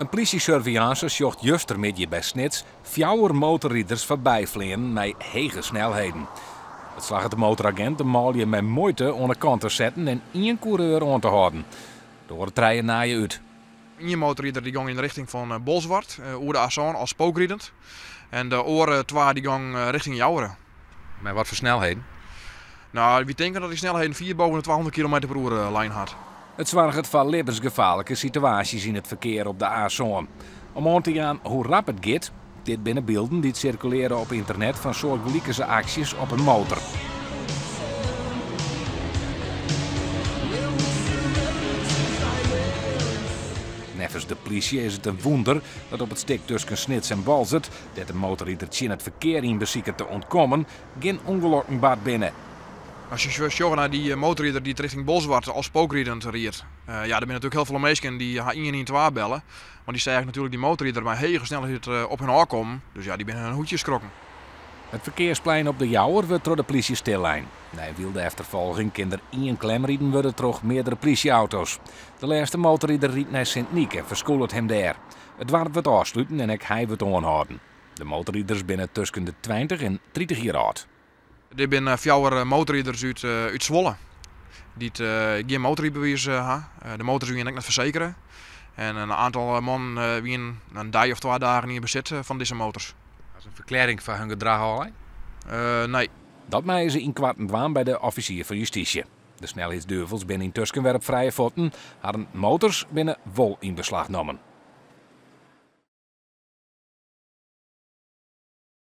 Een politiesurveillance zocht justermiddag bij Snits 4 motorrijders voorbij vliegen met hege snelheden. Het slag de motoragent de malje met moeite aan de kant te zetten en 1 coureur aan te houden. Door het rijden na je uit. Een motorrijder die ging in de richting van Bolsward, over de Azaan als spookrijdend. En de andere 2 die ging richting Jouweren. Met wat voor snelheden? Nou, we denken dat die snelheden 4 boven de 200 km per uur lijn had. Het zorgt voor levensgevaarlijke situaties in het verkeer op de A-zone. Om aan te gaan hoe rap het gaat, dit binnen beelden die circuleren op internet van soortgelijke acties op een motor. Nevens de politie is het een wonder dat op het stuk tussen Snits en Balzert, dat de motorrijder in het verkeer in bezieken te ontkomen, geen ongelukken baat binnen. Als je kijkt naar die motorrijder die het richting Bolsward als spookrijdend reed. Er zijn natuurlijk heel veel mensen die 112 bellen. Maar die zagen natuurlijk die motorrijder bij hege snelheid op hun aankomen. Dus ja, die zijn hun hoedjes skrokken. Het verkeersplein op de Jouwer wordt door de politie stillijn. Na een wilde achtervolging kan er 1 klemrijden worden door meerdere politieauto's. De laatste motorrijder riet naar Sint-Niek en verschoolde hem daar. Het dorp wordt afsluiten en hij wordt aanhouden. De motorrijders binnen tussen de 20 en 30 jaar oud. Er zijn 4 motorrijders uit Zwolle. Die geen motorrijbewijs hebben. De motor zijn ik net verzekeren. En een aantal mannen wie een dag of 2 dagen in bezit van deze motors. Dat is een verklaring van hun gedrag al? Nee. Dat mij ze in kwartendwaan bij de officier van justitie. De snelheidsduivels binnen in Tuskenwerp vrije voeten hadden motors binnen wol in beslag genomen.